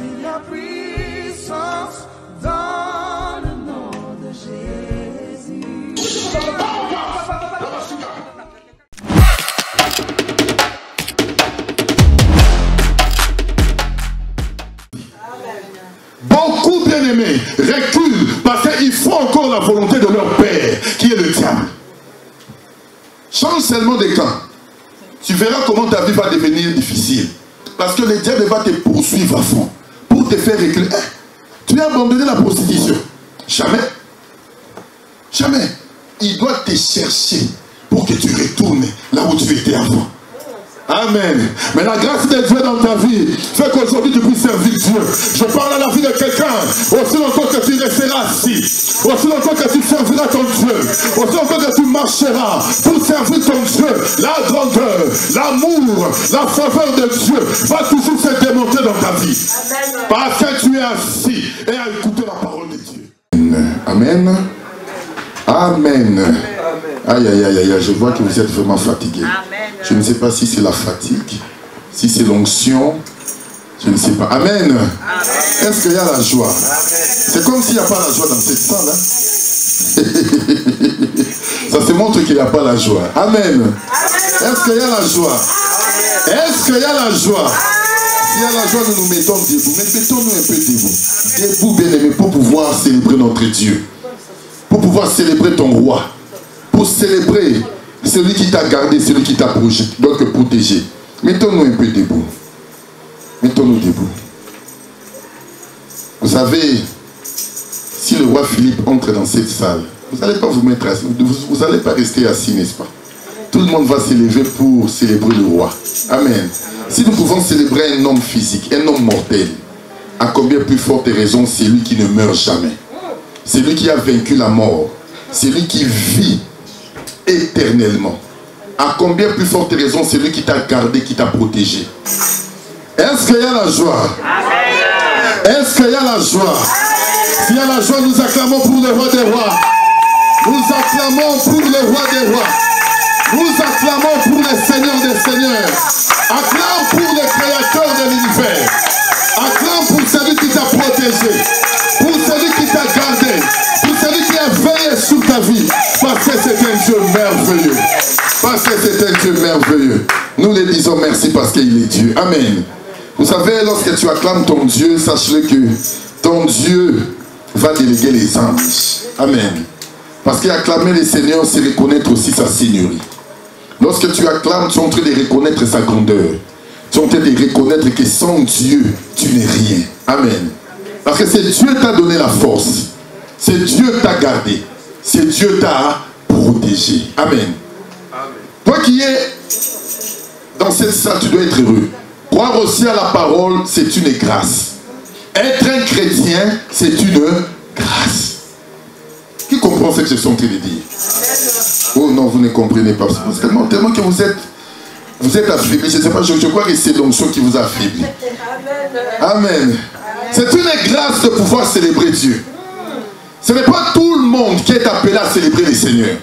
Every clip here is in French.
Il y a puissance dans le nom de Jésus. Beaucoup bien-aimés reculent parce qu'ils font encore la volonté de leur père, qui est le diable. Change seulement des camps. Tu verras comment ta vie va devenir difficile. Parce que le diable va te poursuivre à fond pour te faire reculer. Tu as abandonné la prostitution. Jamais. Jamais. Il doit te chercher pour que tu retournes là où tu étais avant. Amen. Mais la grâce de Dieu dans ta vie fait qu'aujourd'hui tu puisses servir Dieu. Je parle à la vie de quelqu'un. Aussi longtemps que tu resteras assis, aussi longtemps que tu serviras ton Dieu, aussi longtemps que tu marcheras pour servir ton Dieu, la grandeur, l'amour, la faveur de Dieu va toujours se démontrer dans ta vie. Amen. Parce que tu es assis et à écouter la parole de Dieu. Amen. Amen. Aïe, aïe, aïe, aïe, je vois que vous êtes vraiment fatigué. Je ne sais pas si c'est la fatigue, si c'est l'onction, je ne sais pas. Amen. Est-ce qu'il y a la joie? C'est comme s'il n'y a pas la joie dans cette salle. Hein? Ça se montre qu'il n'y a pas la joie. Amen. Est-ce qu'il y a la joie? Est-ce qu'il y a la joie? S'il y a la joie, nous nous mettons debout. Mais mettons-nous un peu debout. Debout, bien-aimé, pour pouvoir célébrer notre Dieu. Pour pouvoir célébrer ton roi. Pour célébrer celui qui t'a gardé, celui qui t'a protégé. Mettons-nous un peu debout. Mettons-nous debout. Vous savez, si le roi Philippe entre dans cette salle, vous n'allez pas vous mettre assis, vous n'allez pas rester assis, n'est-ce pas? Tout le monde va s'élever pour célébrer le roi. Amen. Si nous pouvons célébrer un homme physique, un homme mortel, à combien plus forte raison c'est lui qui ne meurt jamais? C'est lui qui a vaincu la mort. C'est lui qui vit éternellement. À combien plus forte raison c'est lui qui t'a gardé, qui t'a protégé? Est-ce qu'il y a la joie? Est-ce qu'il y a la joie? S'il y a la joie, nous acclamons pour le roi des rois. Nous acclamons pour le roi des rois. Nous acclamons pour le Seigneur des seigneurs. Acclame pour le créateur de l'univers. Acclame pour celui qui t'a protégé. Pour celui qui t'a gardé. Pour celui qui a veillé sur ta vie. Parce que c'est un Dieu merveilleux. Parce que c'est un Dieu merveilleux. Nous les disons merci parce qu'il est Dieu. Amen. Vous savez, lorsque tu acclames ton Dieu, sache-le que ton Dieu va déléguer les anges. Amen. Parce qu'acclamer le Seigneur, c'est reconnaître aussi sa seigneurie. Lorsque tu acclames, tu es en train de reconnaître sa grandeur. Tu es en train de reconnaître que sans Dieu, tu n'es rien. Amen. Parce que c'est Dieu qui t'a donné la force. C'est Dieu qui t'a gardé. C'est Dieu qui t'a protégé. Amen. Toi qui es dans cette salle, tu dois être heureux. Croire aussi à la parole, c'est une grâce. Être un chrétien, c'est une grâce. Qui comprend ce que je suis en train de dire? Oh non, vous ne comprenez pas. Tellement que vous êtes affaibli. Je ne sais pas, je crois que c'est l'onction qui vous a affaibli. Amen. C'est une grâce de pouvoir célébrer Dieu. Ce n'est pas tout le monde qui est appelé à célébrer le Seigneur.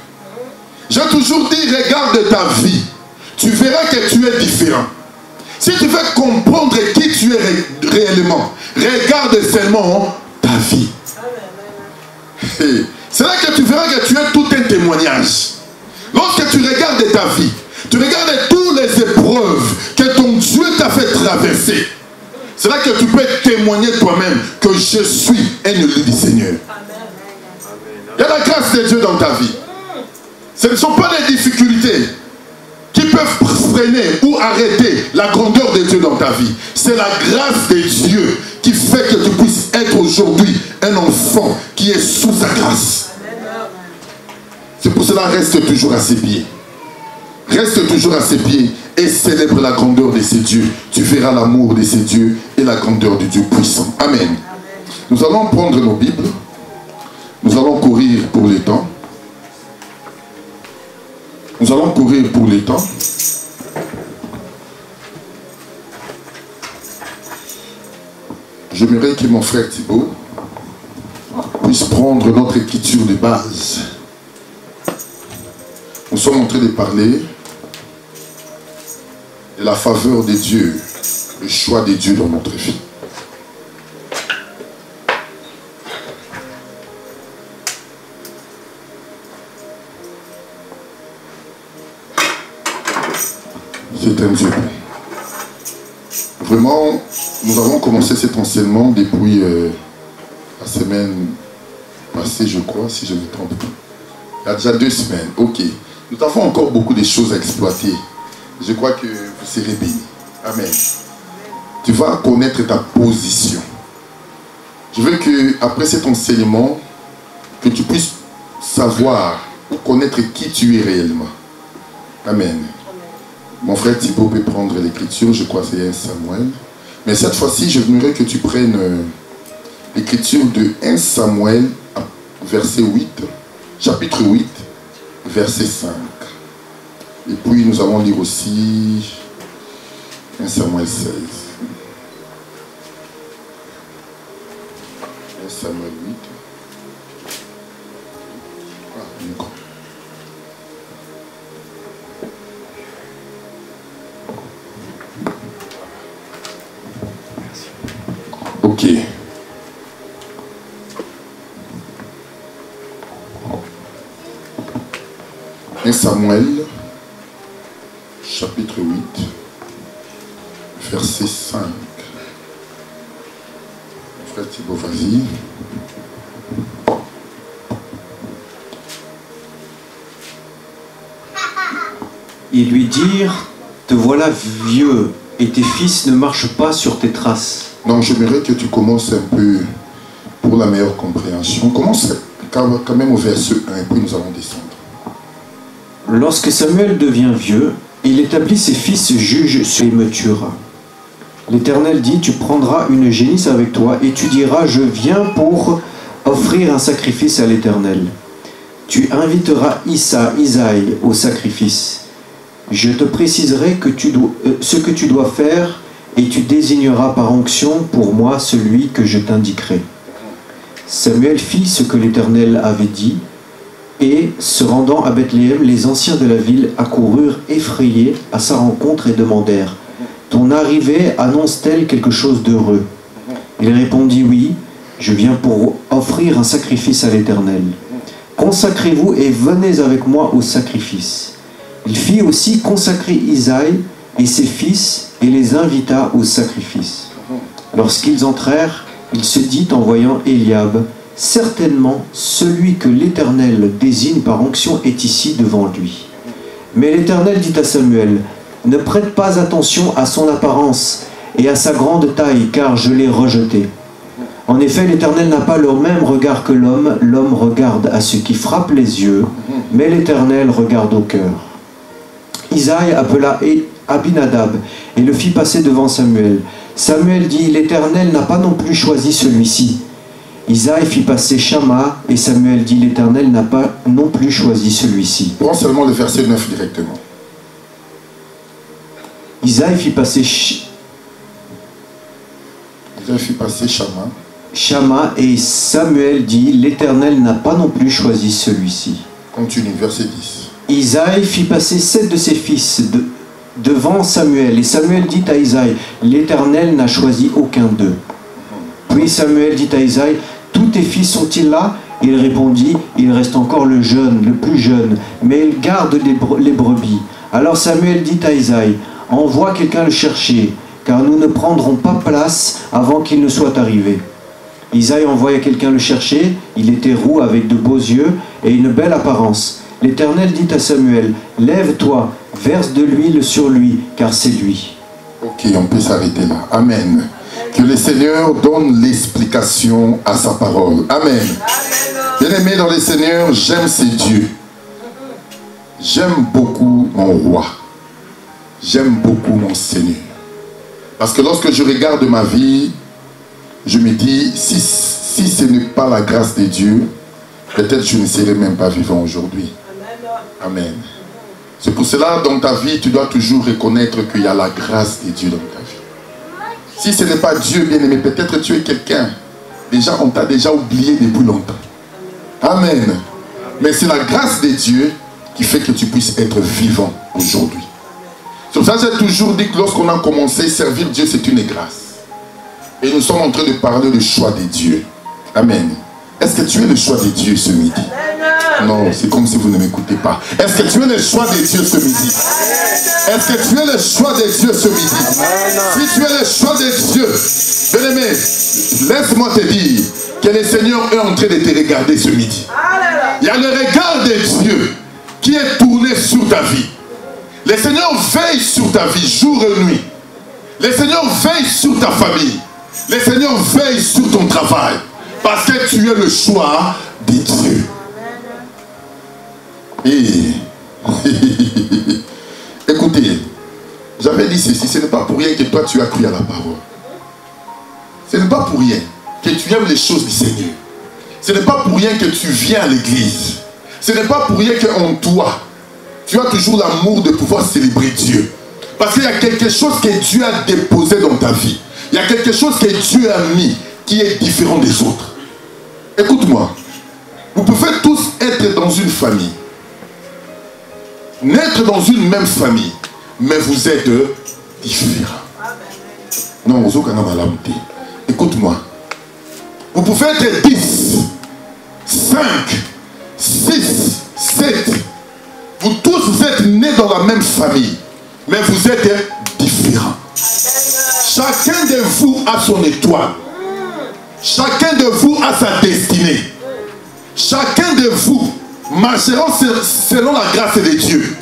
J'ai toujours dit, regarde ta vie. Tu verras que tu es différent. Si tu veux comprendre qui tu es réellement, regarde seulement ta vie. C'est là que tu verras que tu es tout un témoignage. Lorsque tu regardes ta vie, tu regardes toutes les épreuves que ton Dieu t'a fait traverser. C'est là que tu peux témoigner toi-même que je suis un élu du Seigneur. Il y a la grâce de Dieu dans ta vie. Ce ne sont pas les difficultés qui peuvent freiner ou arrêter la grandeur de Dieu dans ta vie. C'est la grâce de Dieu qui fait que tu puisses être aujourd'hui un enfant qui est sous sa grâce. C'est pour cela, reste toujours à ses pieds. Reste toujours à ses pieds et célèbre la grandeur de ses dieux. Tu verras l'amour de ses dieux et la grandeur du Dieu puissant. Amen. Nous allons prendre nos Bibles. Nous allons courir pour le temps. Nous allons courir pour le temps. J'aimerais que mon frère Thibaut puisse prendre notre écriture de base. sommes en train de parler de la faveur de Dieu, le choix de Dieu dans notre vie. C'est un Dieu. Vraiment, nous avons commencé cet enseignement depuis la semaine passée, je crois, si je ne me trompe pas. Il y a déjà 2 semaines. Ok. Nous avons encore beaucoup de choses à exploiter. Je crois que vous serez bénis. Amen. Tu vas connaître ta position. Je veux que, après cet enseignement, que tu puisses savoir ou connaître qui tu es réellement. Amen. Mon frère Thibaut peut prendre l'écriture, je crois que c'est 1 Samuel. Mais cette fois-ci, je voudrais que tu prennes l'écriture de 1 Samuel, verset 8, chapitre 8, verset 5. Et puis nous allons lire aussi 1 Samuel 16. 1 Samuel 8. Ok. Et Samuel, chapitre 8, verset 5. Frère Thibaut, vas-y. Ils lui dirent, te voilà vieux, et tes fils ne marchent pas sur tes traces. Donc j'aimerais que tu commences un peu pour la meilleure compréhension. Commence quand même au verset 1 et puis nous allons descendre. Lorsque Samuel devient vieux, il établit ses fils juges et me tuera. L'Éternel dit, tu prendras une génisse avec toi et tu diras, je viens pour offrir un sacrifice à l'Éternel. Tu inviteras Isaïe au sacrifice. Je te préciserai ce que tu dois faire et tu désigneras par onction pour moi celui que je t'indiquerai. Samuel fit ce que l'Éternel avait dit, et, se rendant à Bethléem, les anciens de la ville accoururent effrayés à sa rencontre et demandèrent, « Ton arrivée annonce-t-elle quelque chose d'heureux ?» Il répondit, « Oui, je viens pour offrir un sacrifice à l'Éternel. Consacrez-vous et venez avec moi au sacrifice. » Il fit aussi consacrer Isaïe et ses fils et les invita au sacrifice. Lorsqu'ils entrèrent, il se dit en voyant Eliab, « Certainement, celui que l'Éternel désigne par onction est ici devant lui. » Mais l'Éternel dit à Samuel, « Ne prête pas attention à son apparence et à sa grande taille, car je l'ai rejeté. En effet, l'Éternel n'a pas le même regard que l'homme. L'homme regarde à ce qui frappe les yeux, mais l'Éternel regarde au cœur. » Isaïe appela Abinadab et le fit passer devant Samuel. Samuel dit, « L'Éternel n'a pas non plus choisi celui-ci. » Isaïe fit passer Shama et Samuel dit, « L'Éternel n'a pas non plus choisi celui-ci. » Prends seulement le verset 9 directement. Isaïe fit passer Shama. Shama et Samuel dit, « L'Éternel n'a pas non plus choisi celui-ci. » Continue, verset 10. Isaïe fit passer 7 de ses fils devant Samuel. Et Samuel dit à Isaïe, « L'Éternel n'a choisi aucun d'eux. » Puis Samuel dit à Isaïe, « Tous tes fils sont-ils là ?» Il répondit, « Il reste encore le plus jeune, mais il garde les brebis. » Alors Samuel dit à Isaïe, « Envoie quelqu'un le chercher, car nous ne prendrons pas place avant qu'il ne soit arrivé. » Isaïe envoya quelqu'un le chercher. Il était roux avec de beaux yeux et une belle apparence. L'Éternel dit à Samuel, « Lève-toi, verse de l'huile sur lui, car c'est lui. » Ok, on peut s'arrêter là. Amen. Que le Seigneur donne l'explication à sa parole. Amen. Bien-aimé dans le Seigneur, j'aime ces dieux. J'aime beaucoup mon roi. J'aime beaucoup mon Seigneur. Parce que lorsque je regarde ma vie, je me dis, si ce n'est pas la grâce de Dieu, peut-être je ne serais même pas vivant aujourd'hui. Amen. C'est pour cela, dans ta vie, tu dois toujours reconnaître qu'il y a la grâce de Dieu dans ta vie. Si ce n'est pas Dieu, bien-aimé, peut-être tu es quelqu'un. Déjà, on t'a déjà oublié depuis longtemps. Amen. Mais c'est la grâce de Dieu qui fait que tu puisses être vivant aujourd'hui. C'est pour ça que j'ai toujours dit que lorsqu'on a commencé, servir Dieu, c'est une grâce. Et nous sommes en train de parler du choix de Dieu. Amen. Est-ce que tu es le choix de Dieu ce midi? Non, c'est comme si vous ne m'écoutez pas. Est-ce que tu es le choix de Dieu ce midi? Est-ce que tu es le choix de Dieu ce midi? Si tu es le choix de Dieu, bien-aimé, laisse-moi te dire que le Seigneur est en train de te regarder ce midi. Il y a le regard de Dieu qui est tourné sur ta vie. Le Seigneur veille sur ta vie jour et nuit. Le Seigneur veille sur ta famille. Le Seigneur veille sur ton travail. Parce que tu es le choix de Dieu. Et écoutez, j'avais dit ceci, ce n'est pas pour rien que toi tu as cru à la parole. Ce n'est pas pour rien que tu aimes les choses du Seigneur. Ce n'est pas pour rien que tu viens à l'église. Ce n'est pas pour rien qu'en toi, tu as toujours l'amour de pouvoir célébrer Dieu. Parce qu'il y a quelque chose que Dieu a déposé dans ta vie. Il y a quelque chose que Dieu a mis qui est différent des autres. Écoute-moi, vous pouvez tous être dans une famille, naître dans une même famille, mais vous êtes différents. Non, vous êtes. Écoute-moi, vous pouvez être 10, 5, 6, 7. Vous tous vous êtes nés dans la même famille, mais vous êtes différents. Chacun de vous a son étoile. Chacun de vous a sa destinée. Chacun de vous marcheront selon la grâce de Dieu.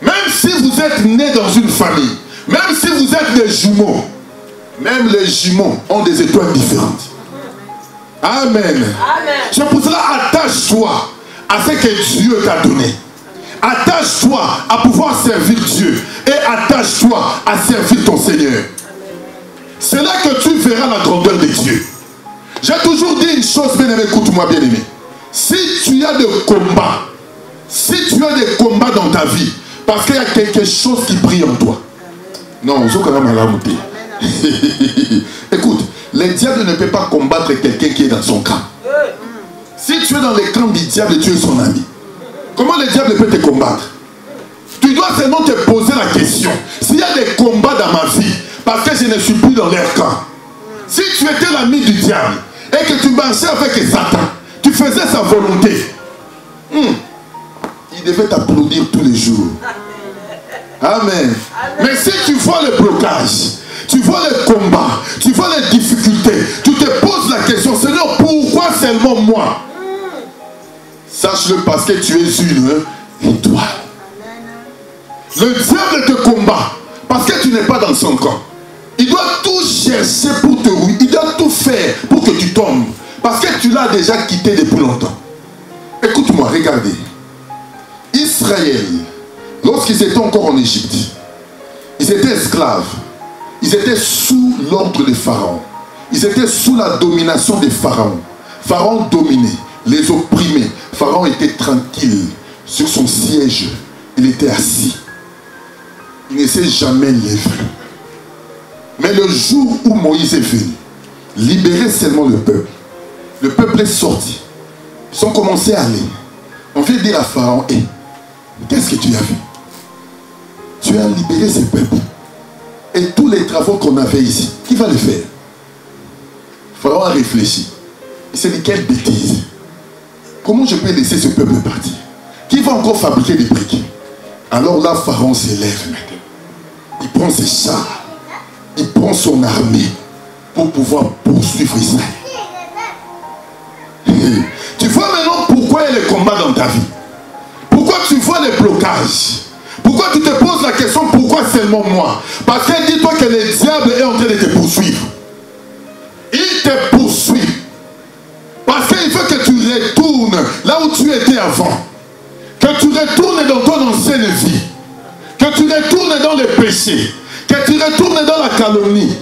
Même si vous êtes nés dans une famille, même si vous êtes des jumeaux, même les jumeaux ont des étoiles différentes. Amen. C'est pour cela, attache-toi à ce que Dieu t'a donné. Attache-toi à pouvoir servir Dieu. Et attache-toi à servir ton Seigneur. C'est là que tu verras la grandeur de Dieu. J'ai toujours dit une chose, bien-aimé, écoute-moi, bien-aimé. Si tu as des combats, si tu as des combats dans ta vie, parce qu'il y a quelque chose qui brille en toi. Non, je quand même à la montée. Écoute, le diable ne peut pas combattre quelqu'un qui est dans son camp. Si tu es dans le camp du diable, tu es son ami. Comment le diable peut te combattre? Tu dois seulement te poser la question. S'il y a des combats dans ma vie, parce que je ne suis plus dans leur camp. Si tu étais l'ami du diable et que tu marchais avec Satan, tu faisais sa volonté, il devait t'applaudir tous les jours. Amen. Mais si tu vois le blocage, tu vois le combat, tu vois les difficultés, tu te poses la question, Seigneur, pourquoi seulement moi? Sache-le parce que tu es une étoile. Le diable te combat parce que tu n'es pas dans son camp. Il doit tout chercher pour te ruiner. Il doit tout faire pour que tu tombes. Parce que tu l'as déjà quitté depuis longtemps. Écoute-moi, regardez. Israël, lorsqu'ils étaient encore en Égypte, ils étaient esclaves. Ils étaient sous l'ordre de Pharaon. Ils étaient sous la domination de Pharaon. Pharaon dominait, les opprimait. Pharaon était tranquille sur son siège. Il était assis. Il ne s'est jamais levé. Mais le jour où Moïse est venu, libérer seulement le peuple est sorti. Ils ont commencé à aller. On vient dire à Pharaon, hey, qu'est-ce que tu as vu? Tu as libéré ce peuple. Et tous les travaux qu'on avait ici, qui va les faire? Pharaon a réfléchi. Il s'est dit, quelle bêtise. Comment je peux laisser ce peuple partir? Qui va encore fabriquer des briques? Alors là, Pharaon s'élève maintenant. Il prend ses chars. Il prend son armée pour pouvoir poursuivre Israël. Tu vois maintenant pourquoi il y a les combats dans ta vie. Pourquoi tu vois les blocages. Pourquoi tu te poses la question pourquoi seulement moi? Parce que dis-toi que le diable est en train de te poursuivre. Il te poursuit. Parce qu'il veut que tu retournes là où tu étais avant. Que tu retournes dans ton ancienne vie. Que tu retournes dans les péchés. Que tu retournes dans la calomnie.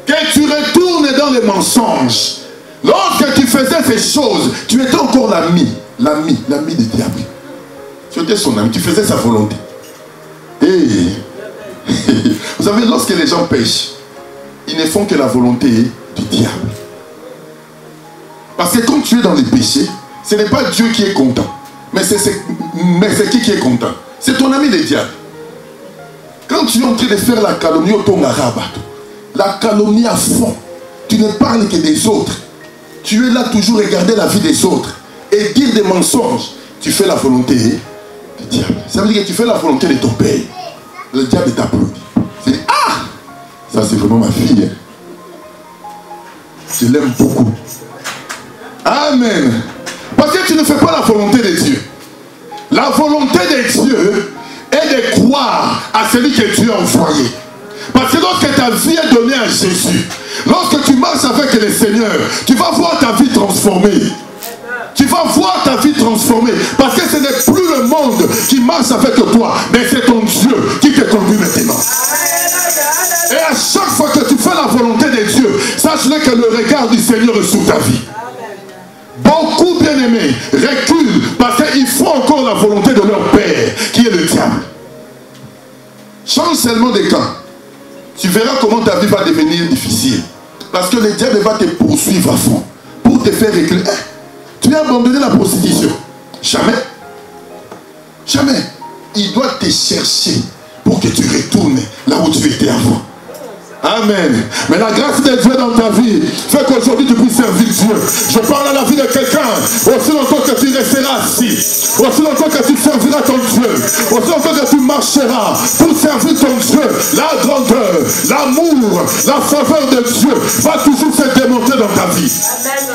Que tu retournes dans les mensonges. Lorsque tu faisais ces choses, tu étais encore l'ami du diable. Tu étais son ami, tu faisais sa volonté. Et vous savez, lorsque les gens pêchent, ils ne font que la volonté du diable. Parce que quand tu es dans les péchés, ce n'est pas Dieu qui est content. Mais c'est qui est content? C'est ton ami le diable. Quand tu es en train de faire la calomnie au ton arabe, la calomnie à fond, tu ne parles que des autres. Tu es là toujours regarder la vie des autres et dire des mensonges. Tu fais la volonté du diable. Ça veut dire que tu fais la volonté de ton père. Le diable t'applaudit. C'est ah, ça c'est vraiment ma fille. Je l'aime beaucoup. Amen. Parce que tu ne fais pas la volonté de Dieu. La volonté de Dieu est de croire à celui que Dieu a envoyé. Parce que lorsque ta vie est donnée à Jésus, lorsque tu marches avec le Seigneur, tu vas voir ta vie transformée. Tu vas voir ta vie transformée. Parce que ce n'est plus le monde qui marche avec toi, mais c'est ton Dieu qui te conduit maintenant. Et à chaque fois que tu fais la volonté de Dieu, sache-le que le regard du Seigneur est sur ta vie. Beaucoup bien-aimés reculent parce qu'ils font encore la volonté de leur père, qui est le diable. Change seulement de camp. Tu verras comment ta vie va devenir difficile. Parce que le diable va te poursuivre à fond pour te faire reculer. Tu as abandonné la prostitution. Jamais. Jamais. Il doit te chercher pour que tu retournes là où tu étais avant. Amen. Mais la grâce de Dieu dans ta vie fait qu'aujourd'hui tu puisses servir Dieu. Je parle à la vie de quelqu'un. Aussi longtemps que tu resteras assis, aussi longtemps que tu serviras ton Dieu, aussi longtemps que tu marcheras pour servir ton Dieu, la grandeur, l'amour, la faveur de Dieu va toujours se démontrer dans ta vie.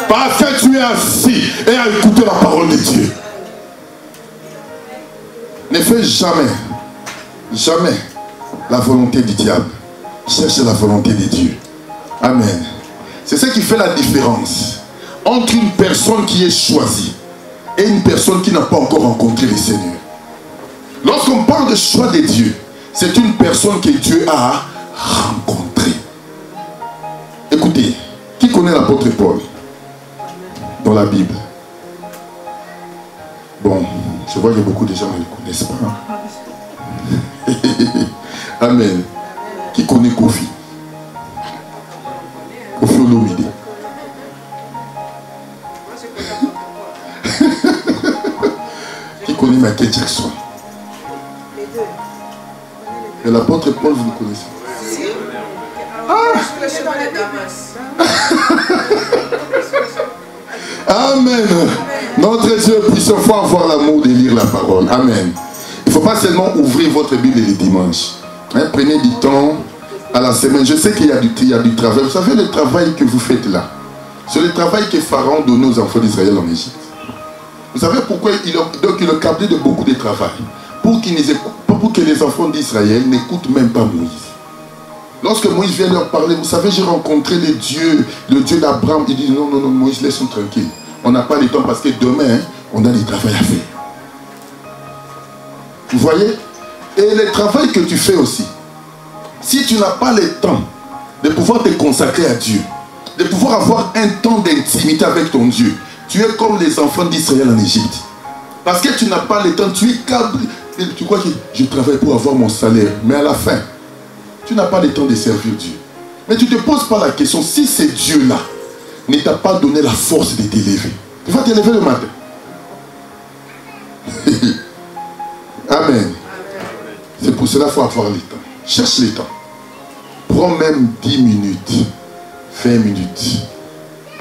Parce que tu es assis et à écouter la parole de Dieu. Ne fais jamais, jamais la volonté du diable. Cherche la volonté de Dieu. Amen. C'est ce qui fait la différence entre une personne qui est choisie et une personne qui n'a pas encore rencontré le Seigneur. Lorsqu'on parle de choix de Dieu, c'est une personne que Dieu a rencontrée. Écoutez, qui connaît l'apôtre Paul dans la Bible? Bon, je vois que beaucoup de gens ne le connaissent pas. Amen. Qui connaît Kofi? Kofi Olomide. Qui connaît Michael Jackson? Et l'apôtre Paul, vous le connaissez? Amen. Notre Dieu puisse fois avoir l'amour de lire la parole. Amen. Il ne faut pas seulement ouvrir votre Bible les dimanches. Hein, prenez du temps à la semaine. Je sais qu'il y a du travail. Vous savez le travail que vous faites là? C'est le travail que Pharaon donnait aux enfants d'Israël en Égypte. Vous savez pourquoi il a câblé de beaucoup de travail? Pour que les enfants d'Israël n'écoutent même pas Moïse. Lorsque Moïse vient leur parler, vous savez, j'ai rencontré le Dieu d'Abraham. Il dit non, non, non, Moïse, laisse-nous tranquille. On n'a pas le temps parce que demain, on a du travail à faire. Vous voyez? Et le travail que tu fais aussi, si tu n'as pas le temps de pouvoir te consacrer à Dieu, de pouvoir avoir un temps d'intimité avec ton Dieu, tu es comme les enfants d'Israël en Égypte. Parce que tu n'as pas le temps, tu es câblé. Tu crois que je travaille pour avoir mon salaire, mais à la fin, tu n'as pas le temps de servir Dieu. Mais tu ne te poses pas la question, si ce Dieu-là ne t'a pas donné la force de t'élever, tu vas t'élever le matin. Amen. C'est pour cela qu'il faut avoir le temps. Cherche le temps. Prends même 10 minutes, 20 minutes.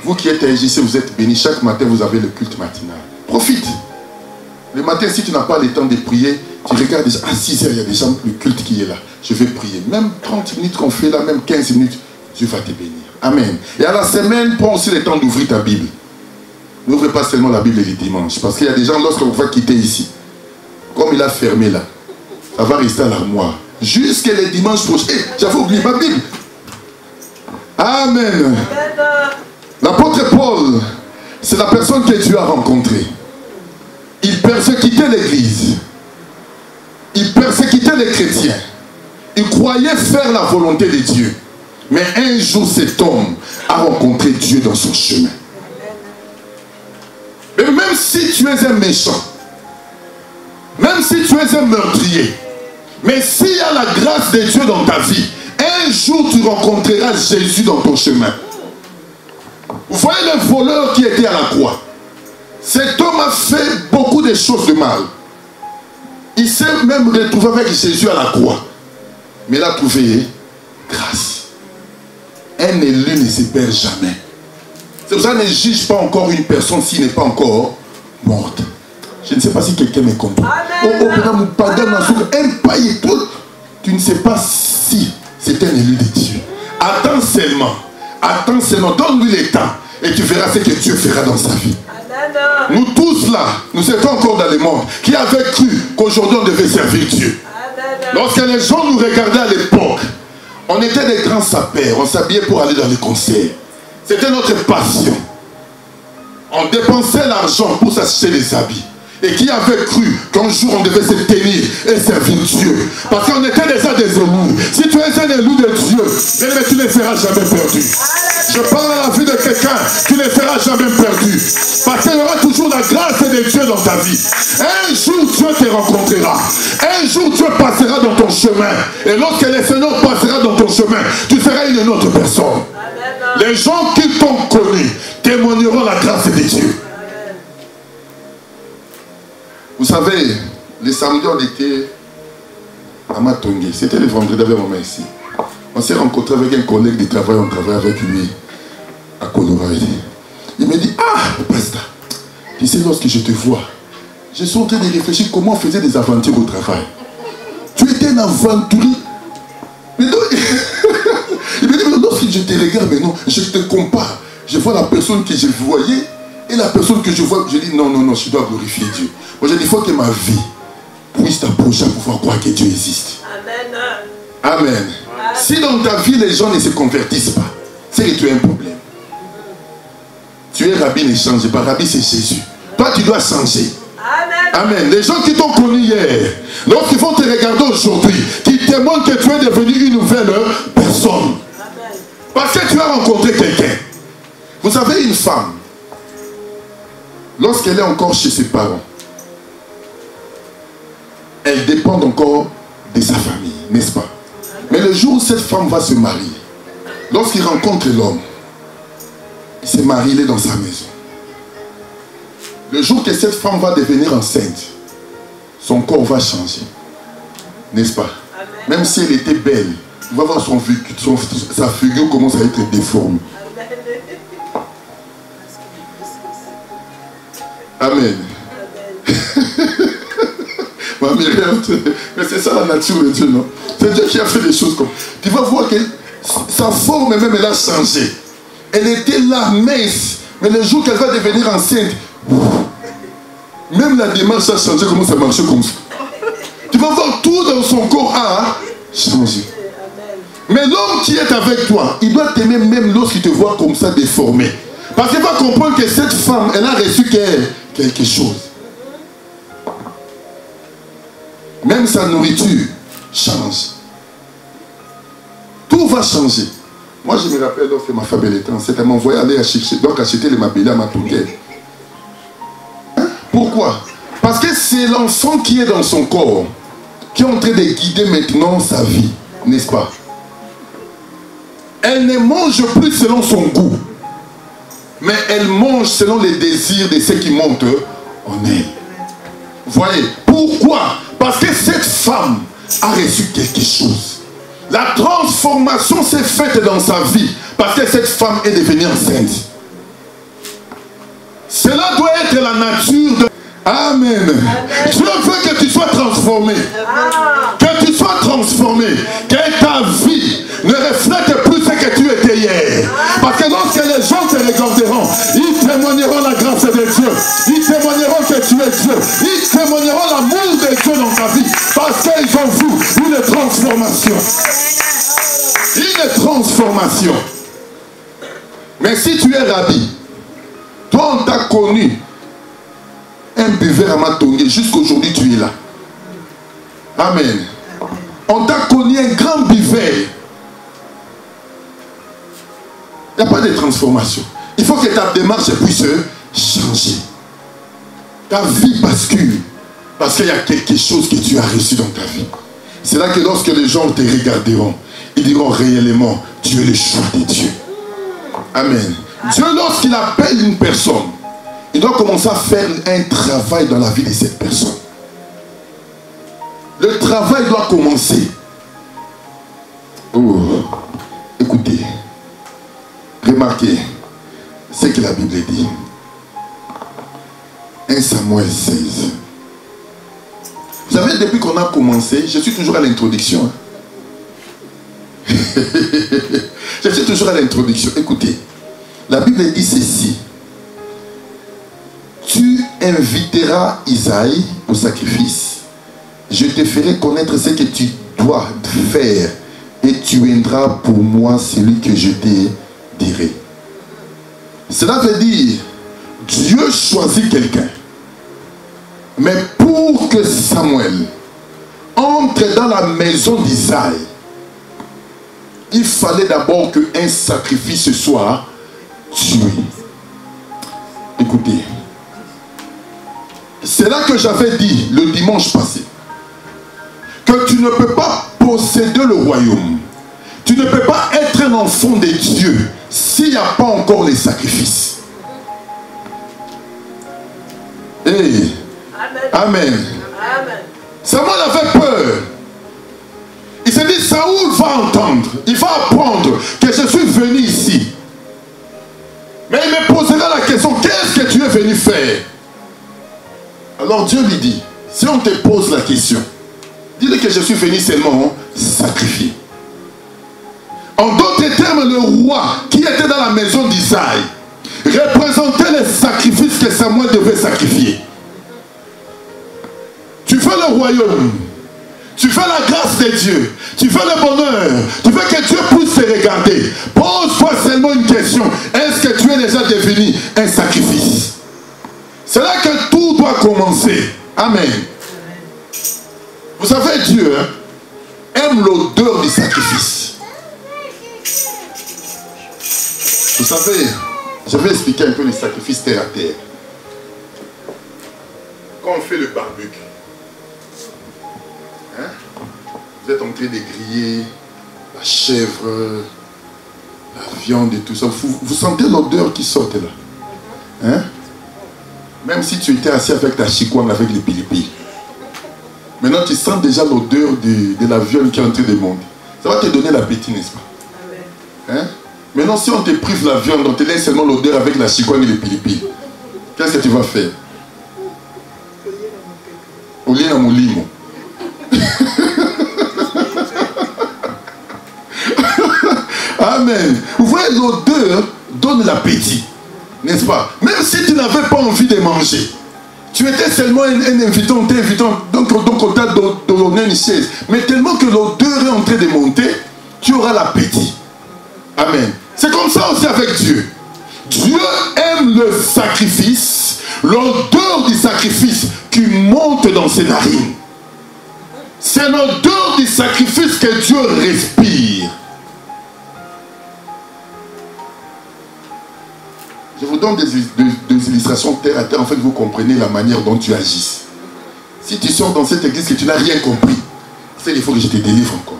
Vous qui êtes à EJC, vous êtes bénis. Chaque matin, vous avez le culte matinal. Profite. Le matin, si tu n'as pas le temps de prier, tu regardes déjà, à 6 heures, il y a déjà le culte qui est là. Je vais prier. Même 30 minutes qu'on fait là, même 15 minutes, Dieu va te bénir. Amen. Et à la semaine, prends aussi le temps d'ouvrir ta Bible. N'ouvrez pas seulement la Bible les dimanches. Parce qu'il y a des gens, lorsqu'on va quitter ici, comme il a fermé là, ça va rester à l'armoire. Jusqu'à les dimanches prochains. J'avais oublié ma Bible. Amen. L'apôtre Paul, c'est la personne que Dieu a rencontrée. Il persécutait l'église. Il persécutait les chrétiens. Il croyait faire la volonté de Dieu. Mais un jour, cet homme a rencontré Dieu dans son chemin. Et même si tu es un méchant, même si tu es un meurtrier, mais s'il y a la grâce de Dieu dans ta vie, un jour tu rencontreras Jésus dans ton chemin. Vous voyez le voleur qui était à la croix. Cet homme a fait beaucoup de choses de mal. Il s'est même retrouvé avec Jésus à la croix. Mais il a trouvé grâce. Un élu ne se perd jamais. C'est pour ça qu'on ne juge pas encore une personne s'il n'est pas encore morte. Je ne sais pas si quelqu'un me comprend. Tu ne sais pas si c'est un élu de Dieu. Attends seulement, donne-lui le temps et tu verras ce que Dieu fera dans sa vie. Nous tous là, nous étions encore dans le monde qui avaient cru qu'aujourd'hui on devait servir Dieu. Lorsque les gens nous regardaient à l'époque, on était des grands sapeurs, on s'habillait pour aller dans les concerts. C'était notre passion. On dépensait l'argent pour s'acheter des habits. Et qui avait cru qu'un jour on devait se tenir et servir Dieu. Parce qu'on était déjà des élus. Si tu es un élu de Dieu, mais tu ne seras jamais perdu. Je parle à la vie de quelqu'un, tu ne seras jamais perdu. Parce qu'il y aura toujours la grâce de Dieu dans ta vie. Un jour Dieu te rencontrera. Un jour Dieu passera dans ton chemin. Et lorsque le Seigneur passera dans ton chemin, tu seras une autre personne. Les gens qui t'ont connu témoigneront la grâce de Dieu. Vous savez, le samedi on était à Matongé. C'était le vendredi avec maman ici. On s'est rencontré avec un collègue de travail, on travaille avec lui à Colorado. Il me dit, ah, pasteur, tu sais, lorsque je te vois, je suis en train de réfléchir comment on faisait des aventures au travail. Tu étais un aventurier. Il me dit, mais lorsque je te regarde maintenant, je te compare. Je vois la personne que je voyais et la personne que je vois. Je dis, non, je dois glorifier Dieu. Moi, je dis, il faut que ma vie puisse t'approcher pour pouvoir croire que Dieu existe. Amen. Amen. Si dans ta vie, les gens ne se convertissent pas, c'est que tu as un problème. Tu es Rabbi, ne change pas. Rabbi, c'est Jésus. Toi, tu dois changer. Amen. Les gens qui t'ont connu hier, lorsqu'ils vont te regarder aujourd'hui, qui témoignent que tu es devenu une nouvelle personne. Parce que tu as rencontré quelqu'un. Vous savez, une femme, lorsqu'elle est encore chez ses parents, elle dépend encore de sa famille, n'est-ce pas? Mais le jour où cette femme va se marier, lorsqu'il rencontre l'homme, il se marie, il est dans sa maison. Le jour que cette femme va devenir enceinte, son corps va changer, n'est-ce pas? Même si elle était belle, tu vas voir sa figure commence à être déformée. Amen. Mais c'est ça la nature de Dieu, non? C'est Dieu qui a fait des choses comme... Tu vas voir que sa forme même, elle a changé. Elle était là, mince. Mais le jour qu'elle va devenir enceinte, même la démarche a changé, comment ça marchait comme ça. Tu vas voir tout dans son corps a changé. Mais l'homme qui est avec toi, il doit t'aimer même lorsqu'il te voit comme ça déformé. Parce qu'il va comprendre que cette femme, elle a reçu quelque chose. Même sa nourriture change. Tout va changer. Moi, je me rappelle lorsque ma femme était enceinte, elle m'a envoyé aller acheter les mabélis à Matongé. Pourquoi? Parce que c'est l'enfant qui est dans son corps qui est en train de guider maintenant sa vie, n'est-ce pas? Elle ne mange plus selon son goût, mais elle mange selon les désirs de ceux qui montent en elle. Vous voyez? Pourquoi? Parce que cette femme a reçu quelque chose. La transformation s'est faite dans sa vie parce que cette femme est devenue enceinte. Cela doit être la nature de... Amen. Dieu veut que tu sois transformé. Que tu sois transformé. Que ta vie ne reflète plus ce que tu étais hier. Parce que lorsque les gens te regarderont, ils témoigneront la grâce de Dieu. Ils témoigneront que tu es Dieu. Ils témoigneront l'amour de Dieu dans ta vie. Parce qu'ils ont vu une transformation. Une transformation. Mais si tu es Rabbi, toi on t'a connu un buveur à Matongé, jusqu'aujourd'hui tu es là. Amen. On t'a connu un grand buveur. Il n'y a pas de transformation. Il faut que ta démarche puisse changer. Ta vie bascule. Parce qu'il y a quelque chose que tu as reçu dans ta vie. C'est là que lorsque les gens te regarderont, ils diront réellement, tu es le choix de Dieu. Amen. Dieu, lorsqu'il appelle une personne il doit commencer à faire un travail dans la vie de cette personne. Le travail doit commencer. Oh, écoutez, remarquez ce que la Bible dit. 1 Samuel 16. Vous savez, depuis qu'on a commencé, je suis toujours à l'introduction. Je suis toujours à l'introduction. Écoutez, la Bible dit ceci. Tu inviteras Isaïe au sacrifice. Je te ferai connaître ce que tu dois faire. Et tu viendras pour moi celui que je te dirai. Cela veut dire, Dieu choisit quelqu'un. Mais pour que Samuel entre dans la maison d'Isaïe, il fallait d'abord qu'un sacrifice soit tué. Écoutez, c'est là que j'avais dit le dimanche passé que tu ne peux pas posséder le royaume. Tu ne peux pas être un enfant de Dieu s'il n'y a pas encore les sacrifices. Hey. Amen. Amen. Samuel avait peur. Il s'est dit, Saoul va entendre, il va apprendre que je suis venu ici. Mais il me posera la question, qu'est-ce que tu es venu faire? Alors Dieu lui dit, si on te pose la question, dis-le que je suis venu seulement sacrifier. En d'autres termes, le roi qui était dans la maison d'Isaïe représentait les sacrifices que Samuel devait sacrifier. Tu fais le royaume, tu fais la grâce de Dieu, tu fais le bonheur, tu veux que Dieu puisse te regarder. Pose-toi seulement une question, est-ce que tu es déjà devenu un sacrifice? C'est là que tout doit commencer. Amen. Vous savez, Dieu aime l'odeur du sacrifice. Vous savez, je vais expliquer un peu les sacrifices terre à terre. Quand on fait le barbecue, hein, vous êtes en train de griller la chèvre, la viande et tout ça. Vous sentez l'odeur qui sort là. Hein? Même si tu étais assis avec ta chikwang, avec les pilipi. Maintenant, tu sens déjà l'odeur de la viande qui est en train de monter. Ça va te donner l'appétit, n'est-ce pas? Hein? Maintenant, si on te prive la viande, on te laisse seulement l'odeur avec la chikwang et les pilipi. Qu'est-ce que tu vas faire? Olien à molimo. Amen. Vous voyez, l'odeur donne l'appétit. N'est-ce pas? Même si tu n'avais pas envie de manger. Tu étais seulement un invitant, donc on t'a donné une chaise. Mais tellement que l'odeur est en train de monter, tu auras l'appétit. Amen. C'est comme ça aussi avec Dieu. Dieu aime le sacrifice, l'odeur du sacrifice qui monte dans ses narines. C'est l'odeur du sacrifice que Dieu respire. Je vous donne des illustrations terre à terre. En fait, vous comprenez la manière dont tu agis. Si tu sors dans cette église que tu n'as rien compris, c'est il faut que je te délivre encore.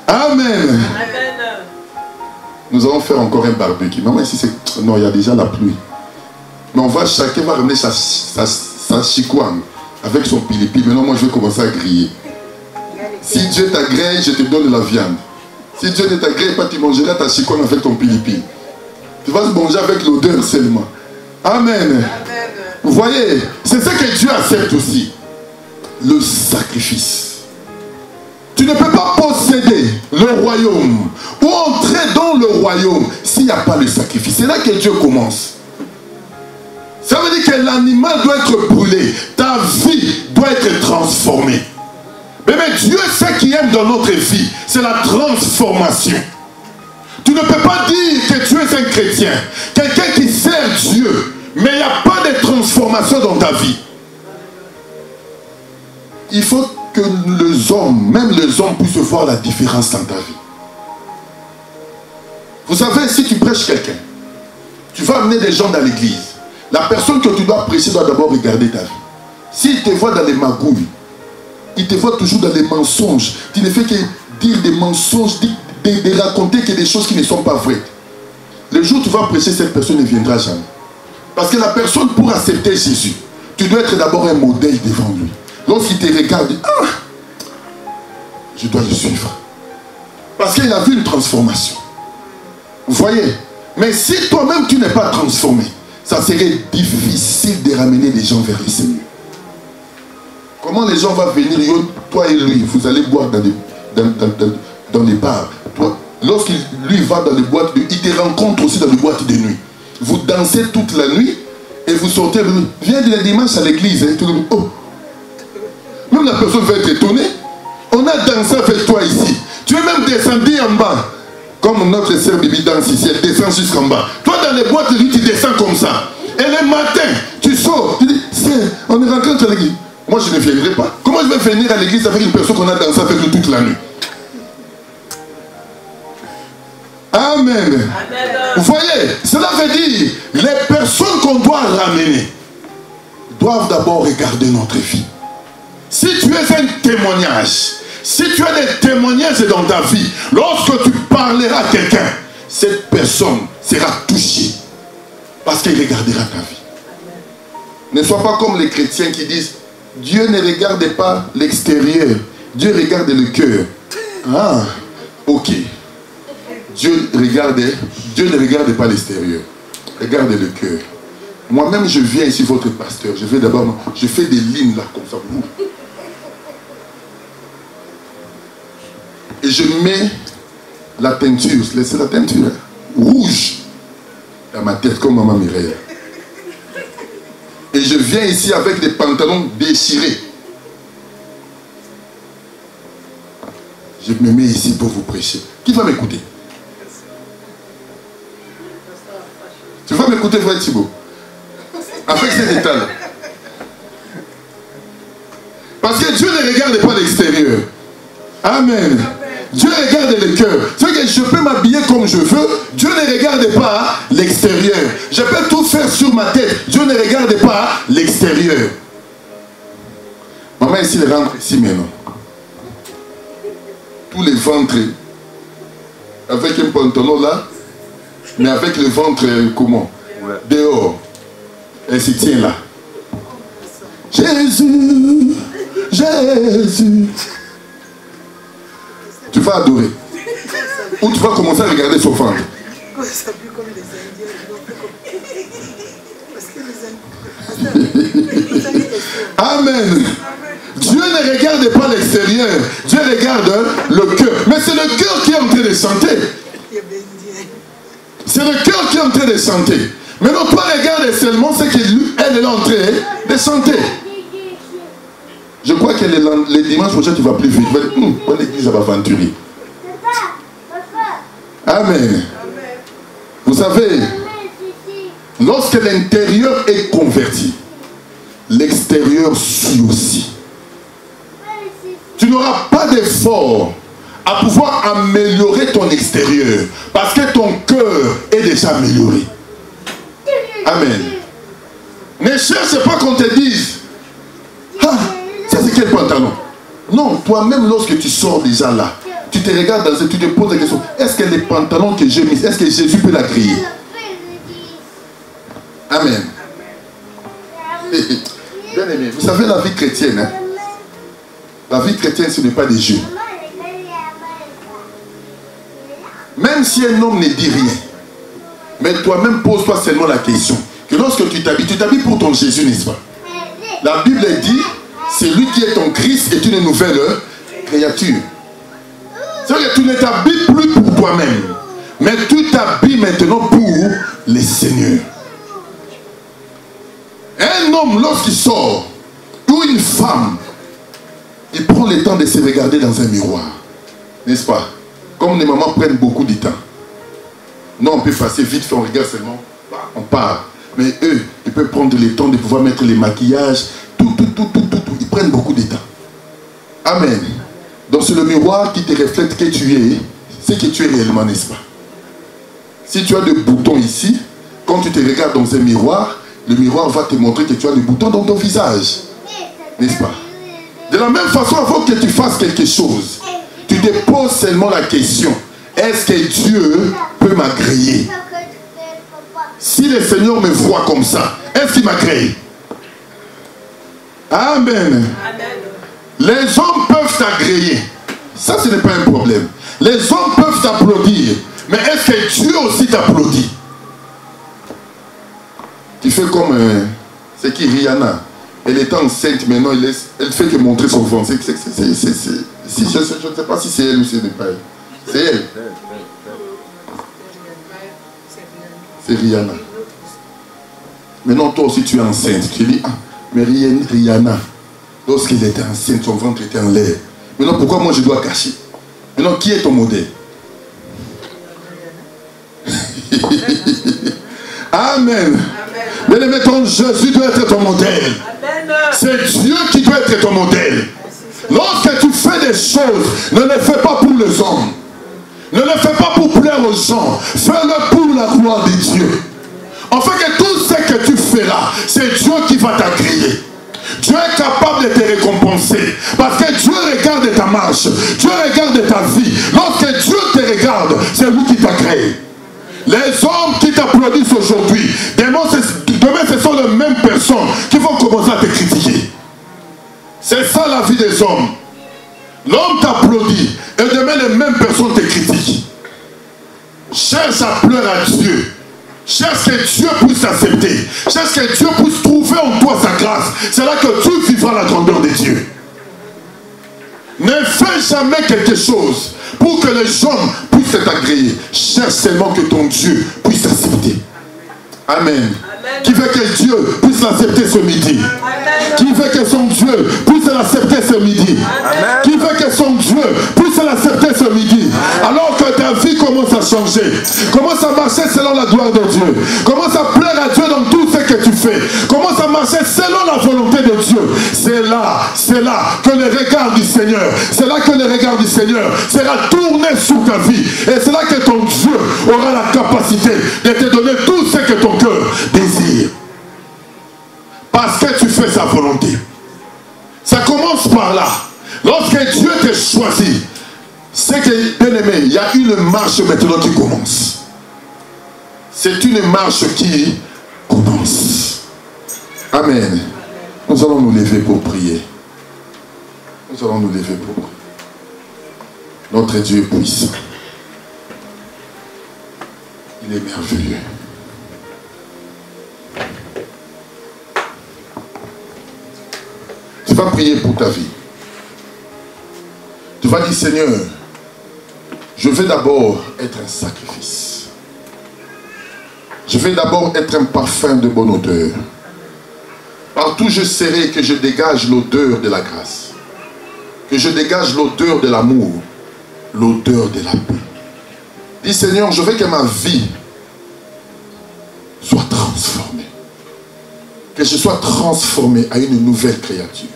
Amen. Amen. Nous allons faire encore un barbecue. Maman, ici, c'est... Non, il y a déjà la pluie. Mais on va, chacun va ramener sa chikwang avec son pilipi. Maintenant, moi, je vais commencer à griller. Si Dieu t'agrée, je te donne la viande. Si Dieu ne t'agrée pas, tu mangeras ta chikwang avec ton pilipi. Tu vas se manger avec l'odeur seulement. Amen. Amen. Vous voyez, c'est ce que Dieu accepte aussi. Le sacrifice. Tu ne peux pas posséder le royaume ou entrer dans le royaume s'il n'y a pas le sacrifice. C'est là que Dieu commence. Ça veut dire que l'animal doit être brûlé. Ta vie doit être transformée. Mais Dieu, ce qu'il aime dans notre vie, c'est la transformation. Tu ne peux pas dire que tu es un chrétien, quelqu'un qui sert Dieu, mais il n'y a pas de transformation dans ta vie. Il faut que les hommes, même les hommes, puissent voir la différence dans ta vie. Vous savez, si tu prêches quelqu'un, tu vas amener des gens dans l'église. La personne que tu dois prêcher doit d'abord regarder ta vie. S'il te voit dans les magouilles, il te voit toujours dans les mensonges, tu ne fais que dire des mensonges, de raconter que des choses qui ne sont pas vraies. Le jour où tu vas prêcher, cette personne ne viendra jamais. Parce que la personne, pour accepter Jésus, tu dois être d'abord un modèle devant lui. Lorsqu'il te regarde, il dit, ah, je dois le suivre. Parce qu'il a vu une transformation. Vous voyez? Mais si toi-même tu n'es pas transformé, ça serait difficile de ramener les gens vers le Seigneur. Comment les gens vont venir, toi et lui, vous allez boire dans les bars. Lorsqu'il lui va dans les boîtes, il te rencontre aussi dans les boîtes de nuit. Vous dansez toute la nuit et vous sortez. Viens le dimanche à l'église. Hein, oh. Même la personne va être étonnée. On a dansé avec toi ici. Tu es même descendu en bas. Comme notre sœur Bibi danse ici, elle descend jusqu'en bas. Toi dans les boîtes de nuit, tu descends comme ça. Et le matin, tu sors. Tu dis, on est rencontré à l'église. Moi je ne viendrai pas. Comment je vais venir à l'église avec une personne qu'on a dansé avec nous toute la nuit? Amen. Amen. Vous voyez, cela veut dire, les personnes qu'on doit ramener doivent d'abord regarder notre vie. Si tu es un témoignage, si tu as des témoignages dans ta vie, lorsque tu parleras à quelqu'un, cette personne sera touchée parce qu'elle regardera ta vie. Ne sois pas comme les chrétiens qui disent, Dieu ne regarde pas l'extérieur, Dieu regarde le cœur. Ah, ok. Dieu ne regarde pas l'extérieur. Regarde le cœur. Moi-même, je viens ici, votre pasteur. Je vais d'abord, je fais des lignes là, comme ça. Et je mets la teinture, c'est la teinture, hein, rouge, dans ma tête, comme Maman Mireille. Et je viens ici avec des pantalons déchirés. Je me mets ici pour vous prêcher. Qui va m'écouter? Tu vas m'écouter, frère Thibault? Avec cet état-là. Parce que Dieu ne regarde pas l'extérieur. Amen. Dieu regarde le cœur. C'est que je peux m'habiller comme je veux. Dieu ne regarde pas l'extérieur. Je peux tout faire sur ma tête. Dieu ne regarde pas l'extérieur. Maman ici, elle rentre ici maintenant. Tous les ventres, avec un pantalon là, mais avec le ventre, comment? Dehors. Elle se tient là. Jésus, Jésus. Tu vas adorer. Ou tu vas commencer à regarder son ventre. Amen. Dieu ne regarde pas l'extérieur. Dieu regarde le cœur. Mais c'est le cœur qui est en train de chanter. C'est le cœur qui est en train de chanter. Maintenant, toi, regarde seulement ce qu'elle est en train de chanter. Je crois que les dimanches prochains, tu vas plus vite. Tu vas dire, l'église va aventurer. Amen. Vous savez, lorsque l'intérieur est converti, l'extérieur suit aussi. Tu n'auras pas d'effort à pouvoir améliorer ton extérieur parce que ton cœur est déjà amélioré. Amen. Ne cherche pas qu'on te dise, ah, ça c'est quel pantalon? Non, toi-même lorsque tu sors déjà là, tu te regardes dans tu te poses la question, est-ce que les pantalons que j'ai mis, est-ce que Jésus peut la créer? Amen. Bien aimé, vous savez la vie chrétienne, hein? La vie chrétienne, ce n'est pas des jeux. Même si un homme ne dit rien, mais toi-même pose-toi seulement la question que lorsque tu t'habilles pour ton Jésus, n'est-ce pas? La Bible dit, c'est lui qui est ton Christ est une nouvelle créature. C'est-à-dire que tu ne t'habilles plus pour toi-même, mais tu t'habilles maintenant pour le Seigneur. Un homme, lorsqu'il sort, ou une femme, il prend le temps de se regarder dans un miroir. N'est-ce pas? Comme les mamans prennent beaucoup de temps. Non, on peut passer vite fait, on regarde seulement, on part. Mais eux, ils peuvent prendre le temps de pouvoir mettre les maquillages, tout. Ils prennent beaucoup de temps. Amen. Donc c'est le miroir qui te reflète que tu es, ce que tu es réellement, n'est-ce pas? Si tu as des boutons ici, quand tu te regardes dans un miroir, le miroir va te montrer que tu as des boutons dans ton visage. N'est-ce pas? De la même façon, avant que tu fasses quelque chose, tu te poses seulement la question, est-ce que Dieu peut m'agréer? si le Seigneur me voit comme ça, est-ce qu'il m'a créé? Amen. Les hommes peuvent t'agréer. Ça, ce n'est pas un problème. Les hommes peuvent t'applaudir. Mais est-ce que Dieu aussi t'applaudit? Tu fais comme... c'est qui Rihanna? Elle est enceinte maintenant, elle fait que montrer son ventre. Si, je ne sais pas si c'est elle ou si ce n'est pas elle. C'est elle. C'est Rihanna. Maintenant, toi aussi, tu es enceinte. Tu dis, ah, mais Rihanna, lorsqu'elle était enceinte, son ventre était en l'air. Maintenant, pourquoi moi je dois cacher? Maintenant, qui est ton modèle? Amen. Mais mettons, Jésus doit être ton modèle. C'est Dieu qui doit être ton modèle. Lorsque tu fais des choses, ne les fais pas pour les hommes. Ne le fais pas pour plaire aux gens. Fais-le pour la gloire de Dieu. En fait que tout ce que tu feras, c'est Dieu qui va t'agréer. Dieu est capable de te récompenser. Parce que Dieu regarde ta marche. Dieu regarde ta vie. Lorsque Dieu te regarde, c'est lui qui t'a créé. Les hommes qui t'applaudissent aujourd'hui, demain ce sont les mêmes personnes qui vont commencer à te critiquer. C'est ça la vie des hommes. L'homme t'applaudit et demain les mêmes personnes te critiquent. Cherche à pleurer à Dieu. Cherche que Dieu puisse t'accepter. Cherche que Dieu puisse trouver en toi sa grâce. C'est là que tu vivras la grandeur de Dieu. Ne fais jamais quelque chose pour que les hommes puissent t'agréer. Cherche seulement que ton Dieu puisse t'accepter. Amen. Qui veut que Dieu puisse l'accepter ce midi? Amen. Qui veut que son Dieu puisse l'accepter ce midi? Amen. Qui veut que son Dieu puisse l'accepter ce midi? Amen. Alors que ta vie commence à changer, commence à marcher selon la gloire de Dieu, commence à plaire à Dieu dans tout ce que tu fais, commence à marcher selon la volonté de Dieu. C'est là que le regard du Seigneur, c'est là que le regard du Seigneur sera tourné sur ta vie. Et c'est là que ton Dieu aura la capacité de te donner tout ce que ton cœur désire. Parce que tu fais sa volonté. Ça commence par là. Lorsque Dieu te choisit, c'est que, bien aimé, il y a une marche maintenant qui commence. C'est une marche qui commence. Amen. Nous allons nous lever pour prier. Nous allons nous lever pour prier. Notre Dieu est puissant. Il est merveilleux. Tu vas prier pour ta vie. Tu vas dire, Seigneur, je vais d'abord être un sacrifice. Je vais d'abord être un parfum de bonne odeur. Partout je serai, que je dégage l'odeur de la grâce. Que je dégage l'odeur de l'amour. L'odeur de la paix. Dis, Seigneur, je veux que ma vie soit transformée. Que je sois transformé à une nouvelle créature.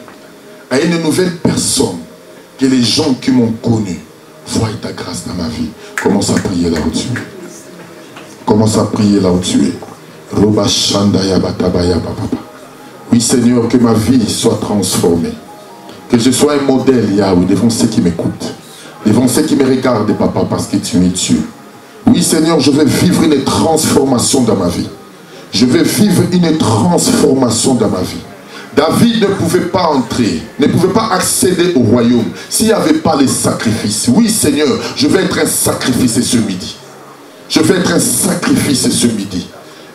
À une nouvelle personne. Que les gens qui m'ont connu voient ta grâce dans ma vie. Commence à prier là où tu es. Commence à prier là où tu es. Oui, Seigneur, que ma vie soit transformée. Que je sois un modèle, Yahweh, devant ceux qui m'écoutent. Devant ceux qui me regardent, Papa, parce que tu es Dieu. Oui, Seigneur, je veux vivre une transformation dans ma vie. Je veux vivre une transformation dans ma vie. David ne pouvait pas entrer, ne pouvait pas accéder au royaume s'il n'y avait pas les sacrifices. Oui, Seigneur, je vais être un sacrifice ce midi. Je vais être un sacrifice ce midi.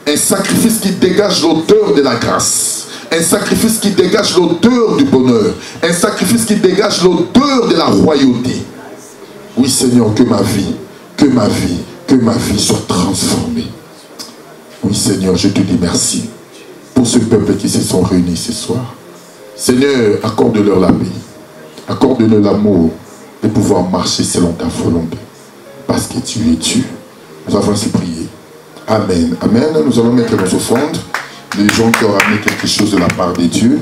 Un sacrifice qui dégage l'odeur de la grâce. Un sacrifice qui dégage l'odeur du bonheur. Un sacrifice qui dégage l'odeur de la royauté. Oui, Seigneur, que ma vie soit transformée. Oui, Seigneur, je te dis merci pour ce peuple qui se sont réunis ce soir. Seigneur, accorde-leur la paix. Accorde-leur l'amour de pouvoir marcher selon ta volonté. Parce que tu es Dieu. Nous avons ainsi prié. Amen. Amen. Nous allons mettre nos offrandes. Les gens qui ont amené quelque chose de la part de Dieu.